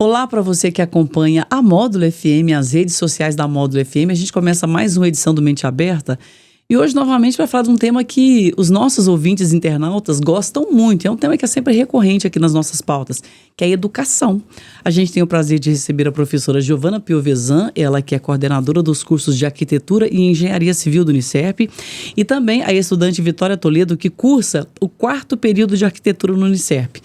Olá para você que acompanha a Módulo FM, as redes sociais da Módulo FM. A gente começa mais uma edição do Mente Aberta e hoje novamente vai falar de um tema que os nossos ouvintes internautas gostam muito. É um tema que é sempre recorrente aqui nas nossas pautas, que é a educação. A gente tem o prazer de receber a professora Giovana Piovesan, ela que é coordenadora dos cursos de Arquitetura e Engenharia Civil do Unicep, e também a estudante Vitória Toledo, que cursa o 4º período de Arquitetura no Unicep.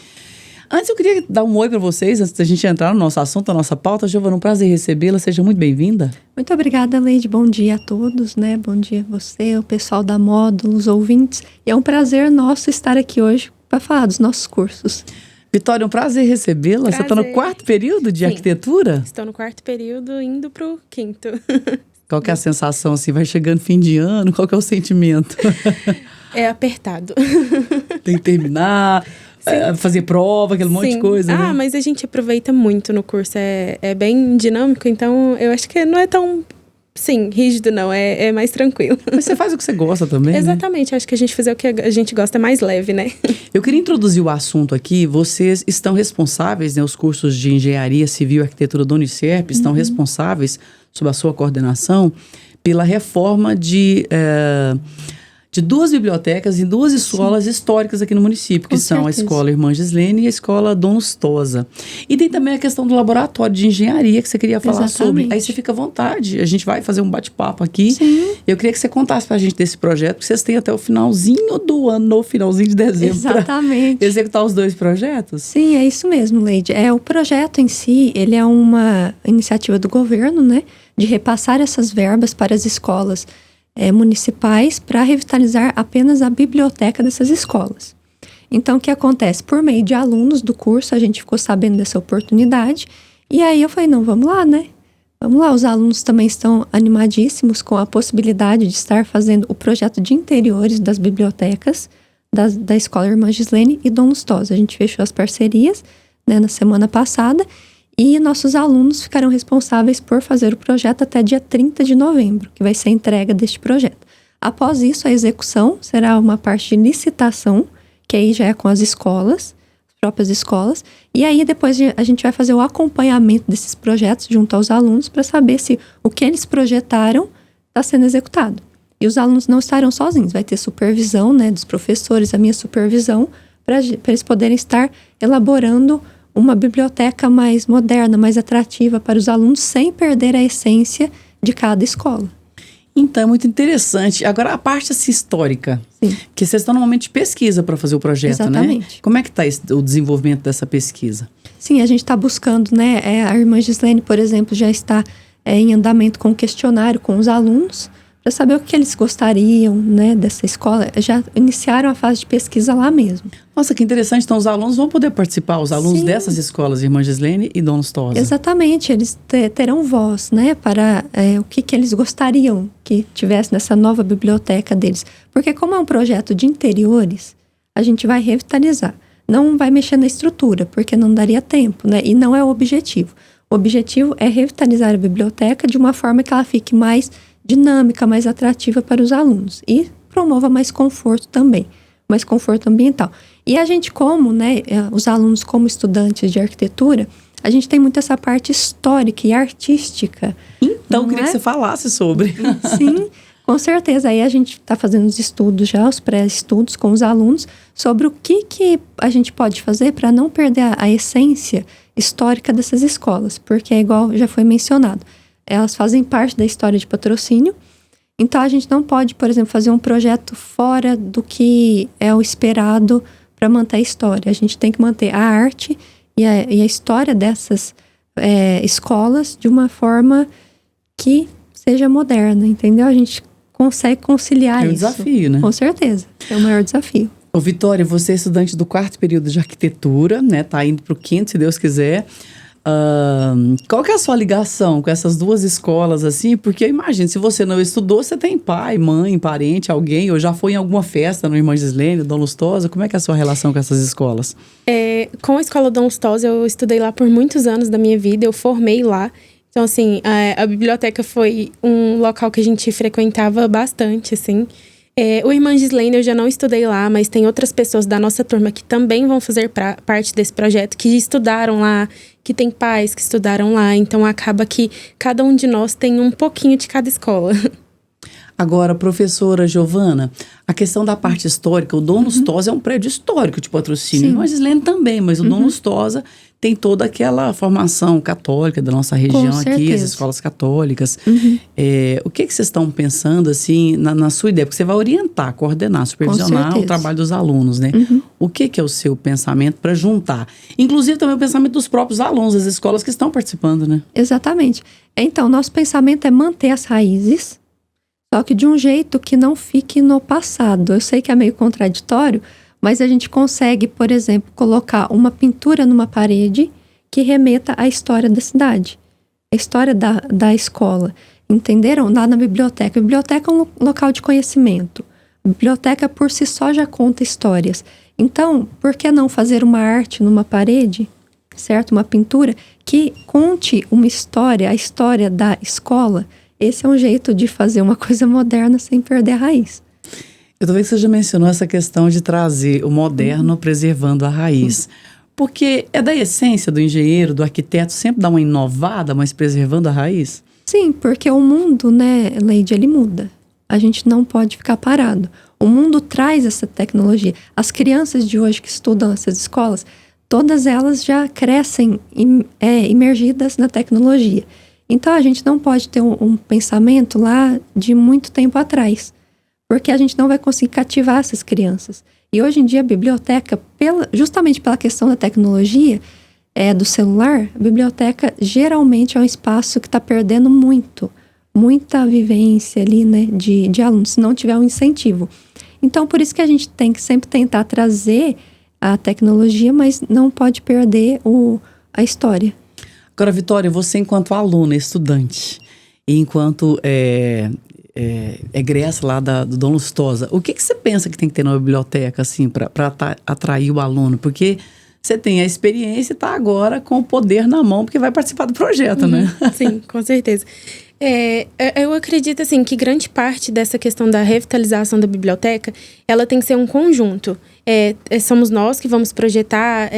Antes eu queria dar um oi para vocês, antes da gente entrar no nosso assunto, a nossa pauta. Giovana, um prazer recebê-la, seja muito bem-vinda. Muito obrigada, Leide. Bom dia a todos, né? Bom dia a você, o pessoal da Módulo, os ouvintes. E é um prazer nosso estar aqui hoje para falar dos nossos cursos. Vitória, um prazer recebê-la. Você está no 4º período de Arquitetura? Estou no 4º período, indo para o 5º. Qual que é a sensação, assim, vai chegando fim de ano, qual que é o sentimento? É apertado. Tem que terminar... fazer prova, aquele monte de coisa, né? Mas a gente aproveita muito no curso, é bem dinâmico, então eu acho que não é tão, rígido não, é mais tranquilo. Mas você faz o que você gosta também, Exatamente, né? Acho que a gente fazer o que a gente gosta é mais leve, né? Eu queria introduzir o assunto aqui. Vocês estão responsáveis, né, os cursos de Engenharia Civil e Arquitetura do Unicep, estão responsáveis, sob a sua coordenação, pela reforma de 2 bibliotecas em 2 escolas históricas aqui no município, que são a Escola Irmã Gislene e a Escola Dom Lustosa. E tem também a questão do laboratório de engenharia que você queria falar sobre. Aí você fica à vontade, a gente vai fazer um bate-papo aqui. Sim. Eu queria que você contasse pra gente desse projeto, porque vocês têm até o finalzinho do ano, finalzinho de dezembro, para executar os 2 projetos. Sim, é isso mesmo, Leide. O projeto em si, ele é uma iniciativa do governo, né, de repassar essas verbas para as escolas municipais para revitalizar apenas a biblioteca dessas escolas. Então, o que acontece? Por meio de alunos do curso, a gente ficou sabendo dessa oportunidade e aí eu falei, não, vamos lá, né? Vamos lá, os alunos também estão animadíssimos com a possibilidade de estar fazendo o projeto de interiores das bibliotecas da Escola Irmã Gislene e Dom Lustosa. A gente fechou as parcerias, né, na semana passada. E nossos alunos ficarão responsáveis por fazer o projeto até dia 30 de novembro, que vai ser a entrega deste projeto. Após isso, a execução será uma parte de licitação, que aí já é com as escolas, as próprias escolas. E aí depois a gente vai fazer o acompanhamento desses projetos junto aos alunos para saber se o que eles projetaram está sendo executado. E os alunos não estarão sozinhos, vai ter supervisão, né, dos professores, a minha supervisão, para eles poderem estar elaborando uma biblioteca mais moderna, mais atrativa para os alunos, sem perder a essência de cada escola. Então, é muito interessante. Agora, a parte assim, histórica, que vocês estão normalmente de pesquisa para fazer o projeto, exatamente, né? Como é que está o desenvolvimento dessa pesquisa? Sim, a gente está buscando, né? A Irmã Gislene, por exemplo, já está em andamento com o questionário com os alunos, para saber o que eles gostariam, né, dessa escola. Já iniciaram a fase de pesquisa lá mesmo. Nossa, que interessante. Então, os alunos vão poder participar, os alunos dessas escolas, Irmã Gislene e Dom Lustosa. Exatamente. Eles terão voz, né, para o que eles gostariam que tivesse nessa nova biblioteca deles. Porque como é um projeto de interiores, a gente vai revitalizar. Não vai mexer na estrutura, porque não daria tempo, né, e não é o objetivo. O objetivo é revitalizar a biblioteca de uma forma que ela fique mais dinâmica, mais atrativa para os alunos e promova mais conforto também, mais conforto ambiental. E a gente os alunos como estudantes de arquitetura, a gente tem muito essa parte histórica e artística. Então, eu queria que você falasse sobre. Sim, com certeza. Aí a gente está fazendo os estudos já, os pré-estudos com os alunos, sobre o que a gente pode fazer para não perder a essência histórica dessas escolas, porque é igual já foi mencionado. Elas fazem parte da história de Patrocínio. Então, a gente não pode, por exemplo, fazer um projeto fora do que é o esperado para manter a história. A gente tem que manter a arte e a história dessas escolas de uma forma que seja moderna, entendeu? A gente consegue conciliar isso. É um desafio, né? Com certeza, é o maior desafio. Ô, Vitória, você é estudante do 4º período de Arquitetura, né? Tá indo para o 5º, se Deus quiser. Qual que é a sua ligação com essas 2 escolas, assim? Porque eu imagino, se você não estudou, você tem pai, mãe, parente, alguém, ou já foi em alguma festa no Irmã Gislene, Dom Lustosa. Como é que é a sua relação com essas escolas? Com a Escola Dom Lustosa, eu estudei lá por muitos anos da minha vida, eu formei lá. Então, assim, a biblioteca foi um local que a gente frequentava bastante, assim. O Irmã Gislene eu já não estudei lá, mas tem outras pessoas da nossa turma que também vão fazer parte desse projeto, que estudaram lá, que tem pais que estudaram lá. Então, acaba que cada um de nós tem um pouquinho de cada escola. Agora, professora Giovana, a questão da parte histórica, o Dom Lustosa é um prédio histórico de patrocínio. Sim. Nós Islene também, mas o Dom Lustosa tem toda aquela formação católica da nossa região aqui, as escolas católicas. O que vocês estão pensando, assim, na sua ideia? Porque você vai orientar, coordenar, supervisionar o trabalho dos alunos, né? O que é o seu pensamento para juntar? Inclusive também o pensamento dos próprios alunos, das escolas que estão participando, né? Exatamente. Então, nosso pensamento é manter as raízes, só que de um jeito que não fique no passado. Eu sei que é meio contraditório, mas a gente consegue, por exemplo, colocar uma pintura numa parede que remeta à história da cidade, a história da escola. Entenderam? Lá na biblioteca. A biblioteca é um local de conhecimento. A biblioteca por si só já conta histórias. Então, por que não fazer uma arte numa parede, certo? Uma pintura que conte uma história, a história da escola. Esse é um jeito de fazer uma coisa moderna sem perder a raiz. Eu tô vendo que você já mencionou essa questão de trazer o moderno preservando a raiz. Porque é da essência do engenheiro, do arquiteto, sempre dar uma inovada, mas preservando a raiz? Sim, porque o mundo, né, Leide, ele muda. A gente não pode ficar parado. O mundo traz essa tecnologia. As crianças de hoje que estudam nessas escolas, todas elas já crescem imergidas na tecnologia. Então, a gente não pode ter um pensamento lá de muito tempo atrás, porque a gente não vai conseguir cativar essas crianças. E hoje em dia, a biblioteca, justamente pela questão da tecnologia, do celular, a biblioteca geralmente é um espaço que está perdendo muita vivência ali, né, de alunos, se não tiver um incentivo. Então, por isso que a gente tem que sempre tentar trazer a tecnologia, mas não pode perder a história. Agora, Vitória, você enquanto aluna, estudante, e enquanto egressa lá do Dom Lustosa, o que você pensa que tem que ter na biblioteca, assim, para atrair o aluno? Porque você tem a experiência e está agora com o poder na mão, porque vai participar do projeto, né? Sim, com certeza. Eu acredito, assim, que grande parte dessa questão da revitalização da biblioteca, ela tem que ser um conjunto. Somos nós que vamos projetar,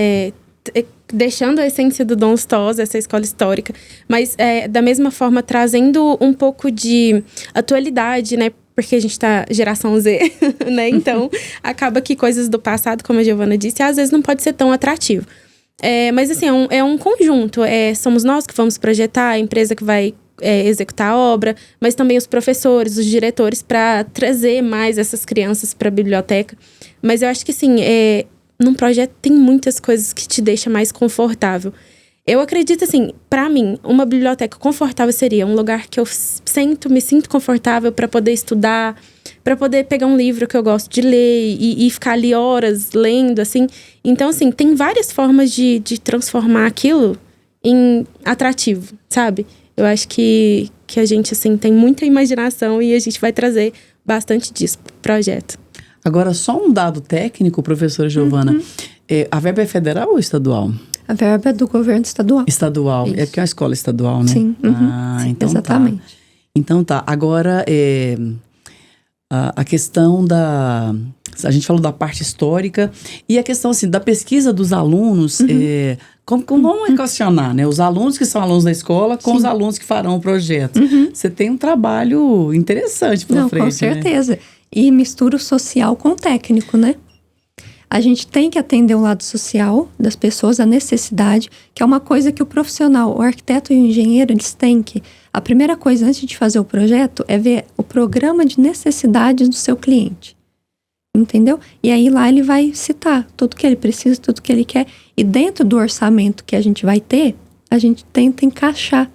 deixando a essência do Dom Lustosa, essa escola histórica, mas da mesma forma trazendo um pouco de atualidade, né? Porque a gente tá geração Z, né? Então, acaba que coisas do passado, como a Giovana disse, às vezes não pode ser tão atrativo. Mas assim, é um conjunto. Somos nós que vamos projetar, a empresa que vai executar a obra, mas também os professores, os diretores, para trazer mais essas crianças para a biblioteca. Mas eu acho que assim, num projeto tem muitas coisas que te deixam mais confortável. Eu acredito assim, para mim, uma biblioteca confortável seria um lugar que eu me sinto confortável para poder estudar, para poder pegar um livro que eu gosto de ler e ficar ali horas lendo, assim. Então, assim, tem várias formas de transformar aquilo em atrativo, sabe? Eu acho que a gente, assim, tem muita imaginação e a gente vai trazer bastante disso pro projeto. Agora, só um dado técnico, professora Giovana. A verba é federal ou estadual? A verba é do governo estadual. Estadual. Isso. É porque é uma escola estadual, né? Sim. Sim, então exatamente. Tá. Então tá. Agora, a questão a gente falou da parte histórica e a questão, assim, da pesquisa dos alunos, como vamos equacionar, né? Os alunos que são alunos da escola com os alunos que farão o projeto. Você tem um trabalho interessante pela frente, com certeza. Né? E mistura o social com o técnico, né? A gente tem que atender o lado social das pessoas, a necessidade, que é uma coisa que o profissional, o arquiteto e o engenheiro, eles têm que... A primeira coisa, antes de fazer o projeto, é ver o programa de necessidades do seu cliente. Entendeu? E aí lá ele vai citar tudo que ele precisa, tudo que ele quer. E dentro do orçamento que a gente vai ter, a gente tenta encaixar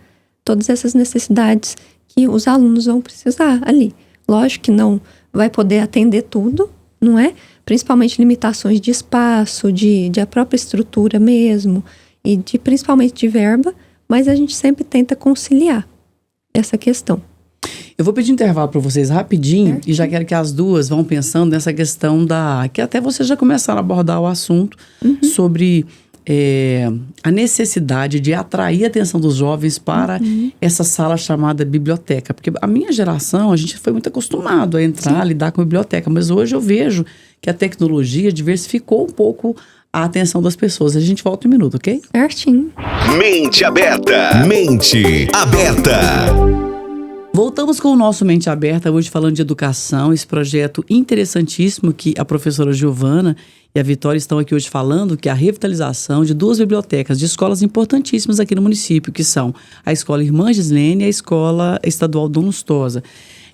todas essas necessidades que os alunos vão precisar ali. Lógico que não vai poder atender tudo, não é? Principalmente limitações de espaço, de a própria estrutura mesmo, e principalmente de verba, mas a gente sempre tenta conciliar essa questão. Eu vou pedir intervalo para vocês rapidinho, e já quero que as duas vão pensando nessa questão que até vocês já começaram a abordar o assunto sobre a necessidade de atrair a atenção dos jovens para essa sala chamada biblioteca. Porque a minha geração, a gente foi muito acostumado a entrar, a lidar com a biblioteca, mas hoje eu vejo que a tecnologia diversificou um pouco a atenção das pessoas. A gente volta em um minuto, ok? Certinho. Mente Aberta. Mente Aberta. Voltamos com o nosso Mente Aberta, hoje falando de educação, esse projeto interessantíssimo que a professora Giovana e a Vitória estão aqui hoje falando, que é a revitalização de 2 bibliotecas de escolas importantíssimas aqui no município, que são a Escola Irmã Gislene e a Escola Estadual Dom Lustosa.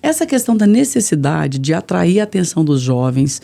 Essa questão da necessidade de atrair a atenção dos jovens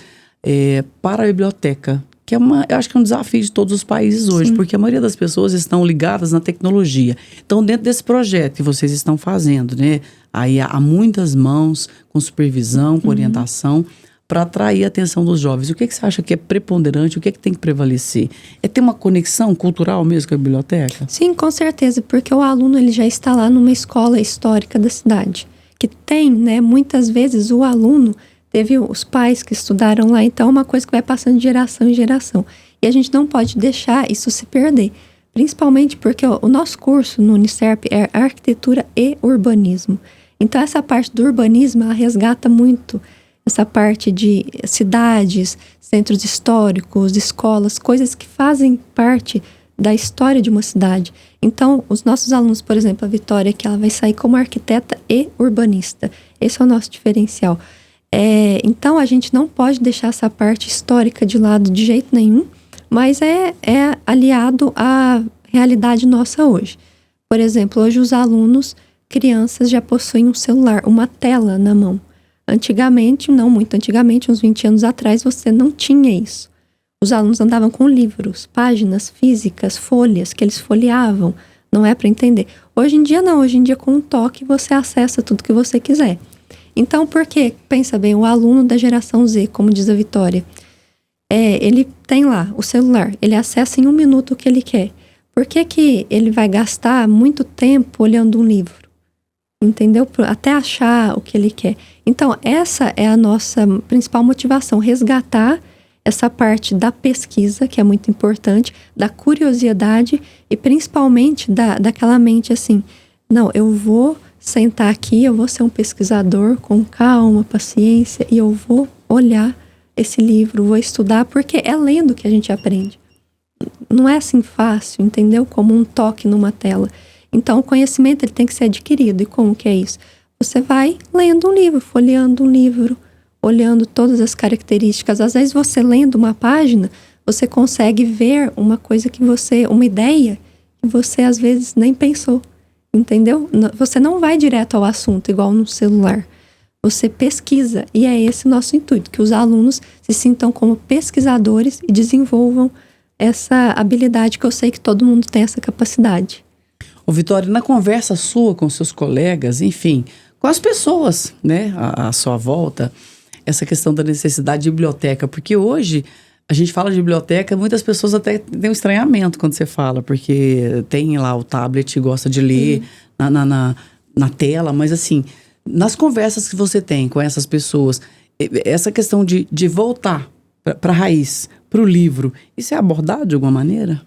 para a biblioteca, que eu acho que é um desafio de todos os países hoje, Sim. Porque a maioria das pessoas estão ligadas na tecnologia. Então, dentro desse projeto que vocês estão fazendo, né, aí há muitas mãos com supervisão, com orientação, para atrair a atenção dos jovens. O que você acha que é preponderante? O que tem que prevalecer? É ter uma conexão cultural mesmo com a biblioteca? Sim, com certeza, porque o aluno ele já está lá numa escola histórica da cidade, que tem, né, muitas vezes o aluno teve os pais que estudaram lá, então é uma coisa que vai passando de geração em geração. E a gente não pode deixar isso se perder, principalmente porque o nosso curso no Unicerp é arquitetura e urbanismo. Então essa parte do urbanismo, ela resgata muito essa parte de cidades, centros históricos, escolas, coisas que fazem parte da história de uma cidade. Então, os nossos alunos, por exemplo, a Vitória, que ela vai sair como arquiteta e urbanista. Esse é o nosso diferencial. Então, a gente não pode deixar essa parte histórica de lado de jeito nenhum, mas é aliado à realidade nossa hoje. Por exemplo, hoje os alunos, crianças, já possuem um celular, uma tela na mão. Antigamente, não muito antigamente, uns 20 anos atrás, você não tinha isso. Os alunos andavam com livros, páginas físicas, folhas, que eles folheavam. Não é para entender. Hoje em dia não, hoje em dia com um toque você acessa tudo que você quiser. Então, por quê? Pensa bem, o aluno da geração Z, como diz a Vitória, ele tem lá o celular, ele acessa em 1 minuto o que ele quer. Por que ele vai gastar muito tempo olhando um livro? Entendeu? Até achar o que ele quer. Então, essa é a nossa principal motivação, resgatar essa parte da pesquisa, que é muito importante, da curiosidade e principalmente daquela mente assim, não, eu vou sentar aqui, eu vou ser um pesquisador com calma, paciência, e eu vou olhar esse livro, vou estudar, porque é lendo que a gente aprende. Não é assim fácil, entendeu? Como um toque numa tela. Então, o conhecimento ele tem que ser adquirido. E como que é isso? Você vai lendo um livro, folheando um livro, olhando todas as características. Às vezes, você lendo uma página, você consegue ver uma coisa uma ideia que você, às vezes, nem pensou. Entendeu? Você não vai direto ao assunto, igual no celular. Você pesquisa. E é esse o nosso intuito, que os alunos se sintam como pesquisadores e desenvolvam essa habilidade, que eu sei que todo mundo tem essa capacidade. Ô Vitória, na conversa sua com seus colegas, enfim, com as pessoas, né, à sua volta, essa questão da necessidade de biblioteca, porque hoje a gente fala de biblioteca, muitas pessoas até têm um estranhamento quando você fala, porque tem lá o tablet, gosta de ler na tela, mas assim, nas conversas que você tem com essas pessoas, essa questão de voltar para a raiz, para o livro, isso é abordado de alguma maneira?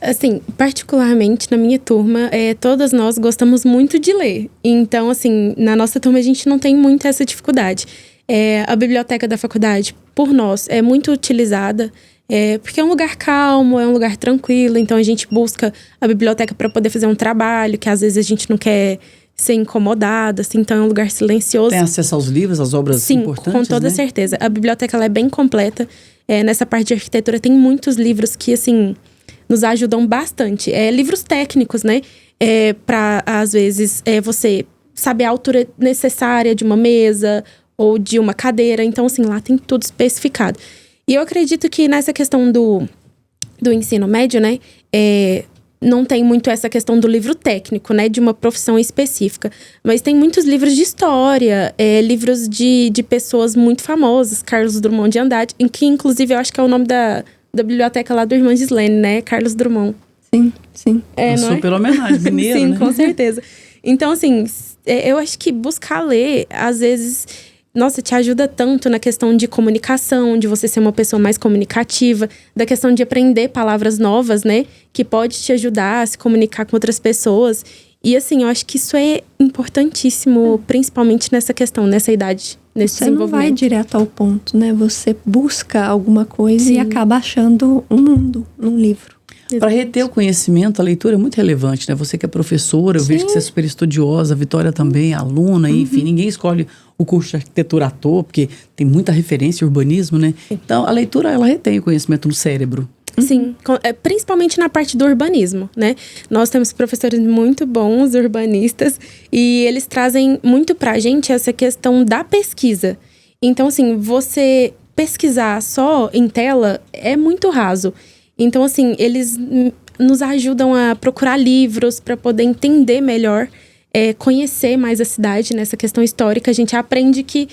Assim, particularmente na minha turma, todas nós gostamos muito de ler. Então, assim, na nossa turma a gente não tem muito essa dificuldade. A biblioteca da faculdade, por nós, é muito utilizada, porque é um lugar calmo, é um lugar tranquilo. Então, a gente busca a biblioteca para poder fazer um trabalho, que às vezes a gente não quer ser incomodada, assim, então é um lugar silencioso. Tem acesso aos livros, às obras importantes, com toda certeza. A biblioteca ela é bem completa. Nessa parte de arquitetura tem muitos livros que, assim, nos ajudam bastante. Livros técnicos, né? Para, às vezes, você saber a altura necessária de uma mesa ou de uma cadeira. Então, assim, lá tem tudo especificado. E eu acredito que nessa questão do ensino médio, né? Não tem muito essa questão do livro técnico, né? De uma profissão específica. Mas tem muitos livros de história, livros de pessoas muito famosas. Carlos Drummond de Andrade, que inclusive eu acho que é o nome da biblioteca lá do Irmã Gislene, né? Carlos Drummond. Sim, sim. Super homenagem, mineiro, sim, né? com certeza. Então, assim, eu acho que buscar ler, às vezes, nossa, te ajuda tanto na questão de comunicação, de você ser uma pessoa mais comunicativa, da questão de aprender palavras novas, né? Que pode te ajudar a se comunicar com outras pessoas. E, assim, eu acho que isso é importantíssimo, principalmente nessa questão, nessa idade nesse Você não vai desenvolvimento. direto ao ponto, né? Você busca alguma coisa e acaba achando um mundo num livro. Para reter o conhecimento, a leitura é muito relevante, né? Você que é professora, eu vejo que você é super estudiosa, a Vitória também, aluna, enfim, ninguém escolhe o curso de arquitetura à toa, porque tem muita referência em urbanismo, né? Então, a leitura, ela retém o conhecimento no cérebro. Sim, principalmente na parte do urbanismo, né? Nós temos professores muito bons, urbanistas, e eles trazem muito pra gente essa questão da pesquisa. Então, assim, você pesquisar só em tela é muito raso. Então, assim, eles nos ajudam a procurar livros para poder entender melhor, conhecer mais a cidade nessa questão histórica. A gente aprende que,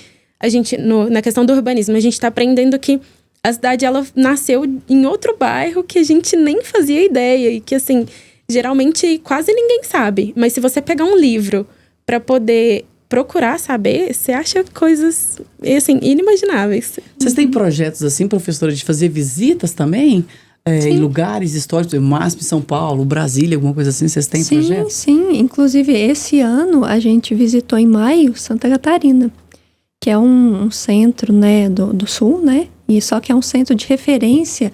na questão do urbanismo, a gente está aprendendo que a cidade, ela nasceu em outro bairro que a gente nem fazia ideia. E que, assim, geralmente quase ninguém sabe. Mas se você pegar um livro para poder procurar saber, você acha coisas, assim, inimagináveis. Vocês têm projetos, assim, professora, de fazer visitas também? Em lugares históricos, MASP, São Paulo, Brasília, alguma coisa assim, vocês têm projetos? Sim. Inclusive, esse ano a gente visitou em maio Santa Catarina, que é um centro, né, do sul, né? E só que é um centro de referência.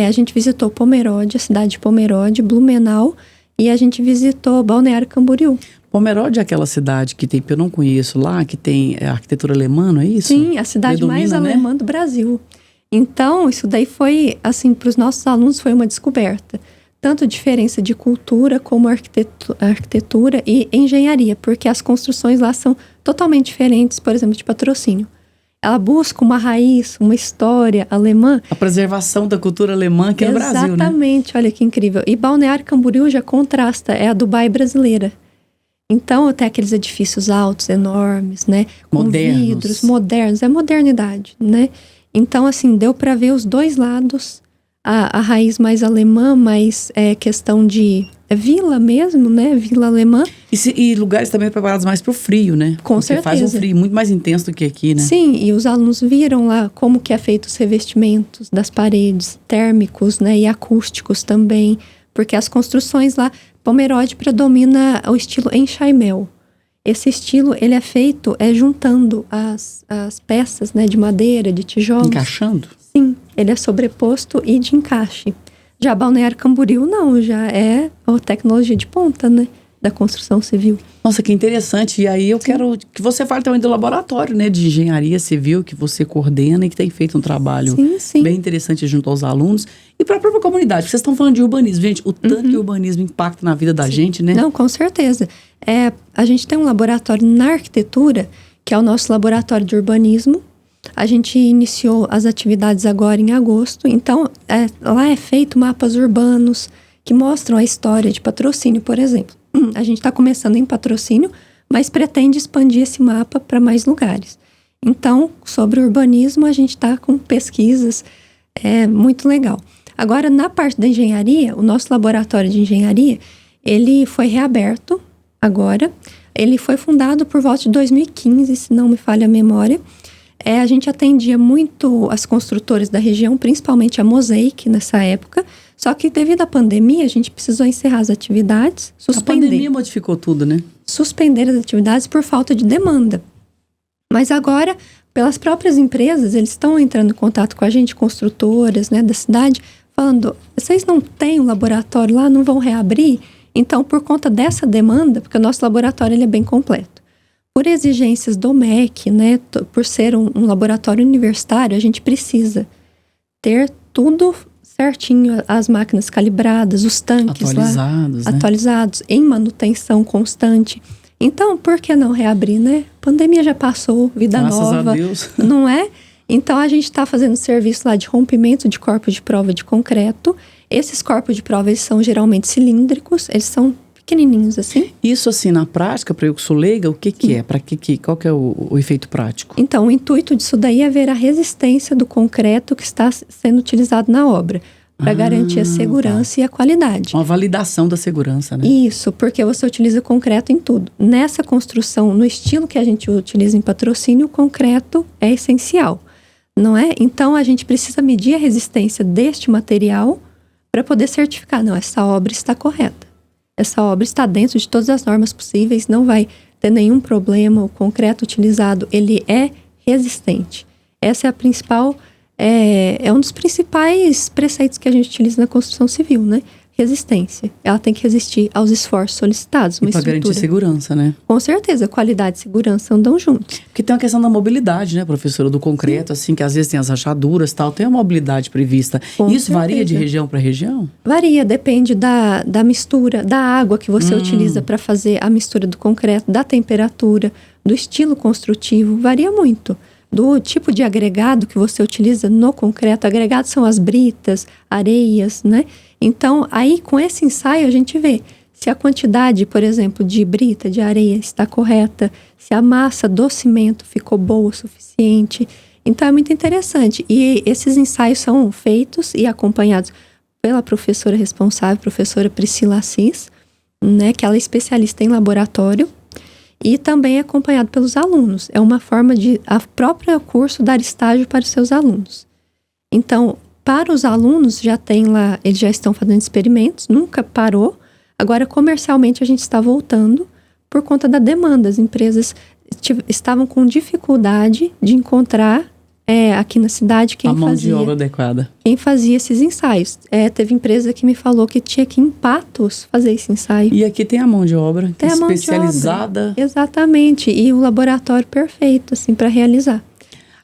A gente visitou Pomerode, a cidade de Pomerode, Blumenau, e a gente visitou Balneário Camboriú. Pomerode é aquela cidade que tem, que eu não conheço lá, que tem arquitetura alemã, não é isso? Sim, a cidade mais alemã do Brasil. Então, isso daí foi, assim, para os nossos alunos foi uma descoberta. Tanto diferença de cultura como arquitetura e engenharia, porque as construções lá são totalmente diferentes, por exemplo, de Patrocínio. Ela busca uma raiz, uma história alemã. A preservação da cultura alemã aqui no Brasil, né? Exatamente, olha que incrível. E Balneário Camboriú já contrasta, é a Dubai brasileira. Então, tem aqueles edifícios altos, enormes, né? Com vidros, modernos, é modernidade, né? Então, assim, deu para ver os dois lados, a raiz mais alemã, mais questão de vila mesmo, né? Vila alemã. E lugares também preparados mais para o frio, né? Com certeza. Faz um frio muito mais intenso do que aqui, né? Sim, e os alunos viram lá como que é feito os revestimentos das paredes, térmicos, né? E acústicos também, porque as construções lá, Pomerode predomina o estilo enxaimel. Esse estilo, ele é feito juntando as peças, né, de madeira, de tijolos. Encaixando? Sim, ele é sobreposto e de encaixe. Já Balneário Camboriú, não, já é a tecnologia de ponta, né, da construção civil. Nossa, que interessante. E aí eu quero que você fale também do laboratório, né, de engenharia civil que você coordena e que tem feito um trabalho bem interessante junto aos alunos e para a própria comunidade. Vocês estão falando de urbanismo, gente, o tanto que o urbanismo impacta na vida da gente, né? Não, com certeza. A gente tem um laboratório na arquitetura, que é o nosso laboratório de urbanismo. A gente iniciou as atividades agora em agosto. Então, lá é feito mapas urbanos que mostram a história de Patrocínio, por exemplo. A gente está começando em Patrocínio, mas pretende expandir esse mapa para mais lugares. Então, sobre urbanismo, a gente está com pesquisas muito legal. Agora, na parte da engenharia, o nosso laboratório de engenharia, ele foi reaberto agora. Ele foi fundado por volta de 2015, se não me falha a memória. A gente atendia muito as construtoras da região, principalmente a Mosaic nessa época. Só que devido à pandemia, a gente precisou encerrar as atividades, suspender. A pandemia modificou tudo, né? Suspender as atividades por falta de demanda. Mas agora, pelas próprias empresas, eles estão entrando em contato com a gente, construtoras, né, da cidade, falando, vocês não têm um laboratório lá, não vão reabrir? Então, por conta dessa demanda, porque o nosso laboratório ele é bem completo, por exigências do MEC, né, por ser um laboratório universitário, a gente precisa ter tudo certinho, as máquinas calibradas, os tanques atualizados, em manutenção constante. Então, por que não reabrir, né? Pandemia já passou, vida nova. Graças a Deus. Não é? Então, a gente está fazendo serviço lá de rompimento de corpos de prova de concreto. Esses corpos de prova, eles são geralmente cilíndricos, eles são pequenininhos assim. Isso, assim, na prática, para eu que sou leiga, o que é? Qual que é o efeito prático? Então, o intuito disso daí é ver a resistência do concreto que está sendo utilizado na obra, para garantir a segurança e a qualidade. Uma validação da segurança, né? Isso, porque você utiliza concreto em tudo. Nessa construção, no estilo que a gente utiliza em Patrocínio, o concreto é essencial, não é? Então, a gente precisa medir a resistência deste material para poder certificar, não, essa obra está correta. Essa obra está dentro de todas as normas possíveis, não vai ter nenhum problema. O concreto utilizado, ele é resistente. Essa é a principal, é um dos principais preceitos que a gente utiliza na construção civil, né? Resistência. Ela tem que resistir aos esforços solicitados. E para garantir segurança, né? Com certeza, qualidade e segurança andam juntos. Porque tem uma questão da mobilidade, né, professora, do concreto, assim, que às vezes tem as rachaduras e tal, tem a mobilidade prevista. Com Isso certeza. varia de região para região? Varia, depende da mistura, da água que você utiliza para fazer a mistura do concreto, da temperatura, do estilo construtivo, varia muito. Do tipo de agregado que você utiliza no concreto. Agregados são as britas, areias, né? Então, aí com esse ensaio a gente vê se a quantidade, por exemplo, de brita, de areia está correta, se a massa do cimento ficou boa o suficiente. Então, é muito interessante. E esses ensaios são feitos e acompanhados pela professora responsável, professora Priscila Assis, né? Que ela é especialista em laboratório. E também é acompanhado pelos alunos. É uma forma de a própria curso dar estágio para os seus alunos. Então, para os alunos, já tem lá, eles já estão fazendo experimentos, nunca parou. Agora, comercialmente, a gente está voltando por conta da demanda. As empresas estavam com dificuldade de encontrar aqui na cidade a mão de obra adequada. Quem fazia esses ensaios. Teve empresa que me falou que tinha que ir em Patos fazer esse ensaio. E aqui tem a mão de obra, tem especializada. Exatamente. E o laboratório perfeito, assim, para realizar.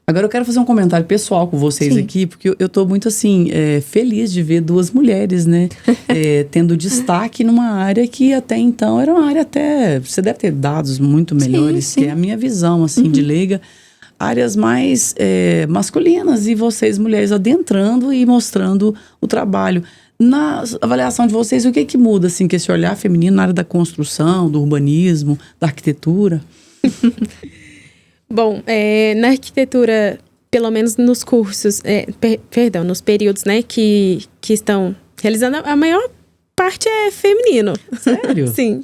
Agora eu quero fazer um comentário pessoal com vocês Sim. aqui, porque eu tô muito, assim, feliz de ver duas mulheres, né? Tendo destaque numa área que até então era uma área até... Você deve ter dados muito melhores, sim. que é a minha visão, assim, de leiga. Áreas mais masculinas e vocês, mulheres, adentrando e mostrando o trabalho. Na avaliação de vocês, o que muda, assim, que esse olhar feminino na área da construção, do urbanismo, da arquitetura? Bom, na arquitetura, pelo menos nos cursos, nos períodos, né, que estão realizando, a maior parte é feminino. Sério? Sim.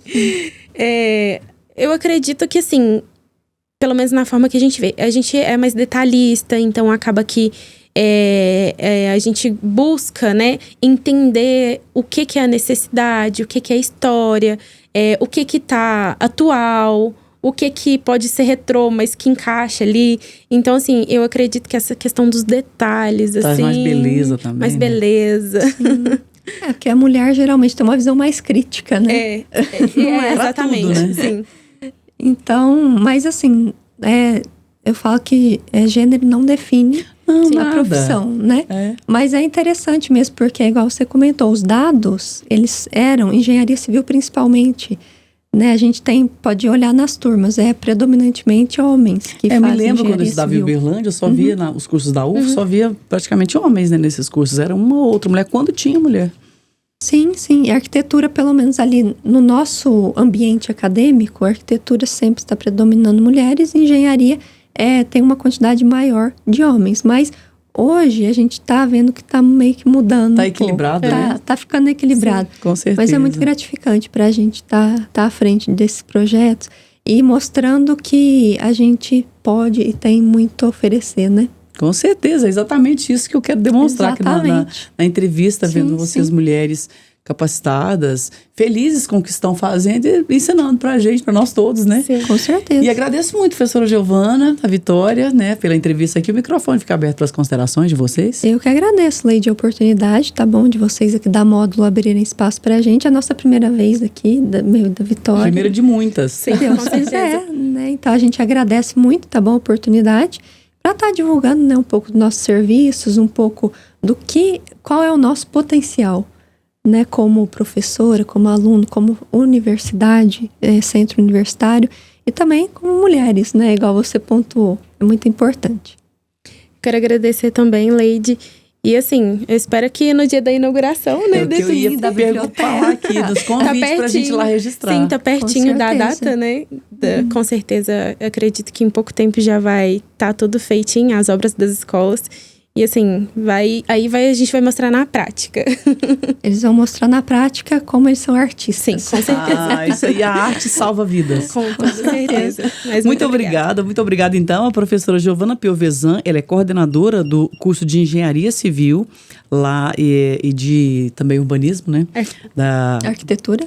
Eu acredito que, assim, pelo menos na forma que a gente vê, a gente é mais detalhista, então acaba que a gente busca, né, entender o que é a necessidade, o que é a história, o que tá atual, o que pode ser retrô, mas que encaixa ali. Então, assim, eu acredito que essa questão dos detalhes, traz assim... mais beleza também, mais né? beleza. Porque a mulher geralmente tem uma visão mais crítica, né? Exatamente, tudo, né? sim. Então, mas assim, eu falo que gênero não define a profissão, né? Mas é interessante mesmo, porque igual você comentou, os dados, eles eram engenharia civil principalmente, né? A gente pode olhar nas turmas, predominantemente homens que fazem me lembro quando eu engenharia estudava em civil. Uberlândia, eu só via os cursos da UF, só via praticamente homens, né, nesses cursos. Era uma ou outra mulher, quando tinha mulher. Sim, sim. E a arquitetura, pelo menos ali no nosso ambiente acadêmico, a arquitetura sempre está predominando mulheres, e engenharia tem uma quantidade maior de homens. Mas hoje a gente está vendo que está meio que mudando. Está equilibrado, né? Está ficando equilibrado. Sim, com certeza. Mas é muito gratificante para a gente estar à frente desses projetos e mostrando que a gente pode e tem muito a oferecer, né? Com certeza, é exatamente isso que eu quero demonstrar aqui na entrevista, Sim, vendo vocês, sim. mulheres capacitadas, felizes com o que estão fazendo e ensinando pra gente, pra nós todos, né? Sim. Com certeza. E agradeço muito, professora Giovana, a Vitória, né, pela entrevista aqui. O microfone fica aberto para as considerações de vocês. Eu que agradeço, Leide, a oportunidade, tá bom? De vocês aqui da Módulo abrirem espaço pra gente. É a nossa primeira vez aqui, da Vitória. Primeira de muitas. Sim, Deus com certeza. quiser, né? Então a gente agradece muito, tá bom? A oportunidade para estar divulgando, né, um pouco dos nossos serviços, um pouco qual é o nosso potencial, né? Como professora, como aluno, como universidade, centro universitário e também como mulheres, né? Igual você pontuou. É muito importante. Quero agradecer também, Leide. E assim, eu espero que no dia da inauguração, né? Que eu ia da falar aqui dos convites pra gente ir lá registrar. Sim, tá pertinho da certeza. data, né? Com certeza, eu acredito que em pouco tempo já vai estar tudo feitinho, as obras das escolas. E assim, a gente vai mostrar na prática. Eles vão mostrar na prática como eles são artistas. Sim, com certeza. Isso aí, a arte salva vidas. Com toda certeza. Mas Muito obrigada então, a professora Giovana Piovesan. Ela é coordenadora do curso de Engenharia Civil lá e de também urbanismo, né? Da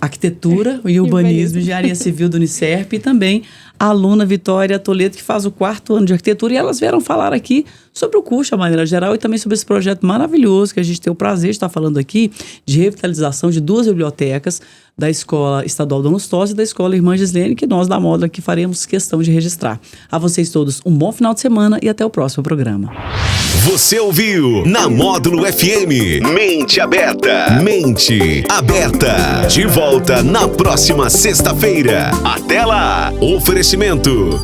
Arquitetura e Urbanismo, Engenharia Civil do Unicerp, e também a aluna Vitória Toledo, que faz o 4º ano de arquitetura, e elas vieram falar aqui sobre o curso de maneira geral e também sobre esse projeto maravilhoso que a gente tem o prazer de estar falando aqui, de revitalização de 2 bibliotecas da Escola Estadual Dom Lustosa e da Escola Irmã Gislene, que nós da Módula aqui faremos questão de registrar. A vocês todos um bom final de semana e até o próximo programa. Você ouviu na Módulo FM Mente Aberta. Mente Aberta. De volta na próxima sexta-feira. Até lá. Oferecimento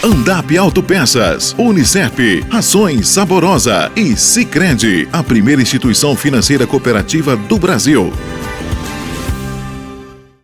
Andap Autopeças, Unicerp, Rações Saborosa e Sicredi, a primeira instituição financeira cooperativa do Brasil.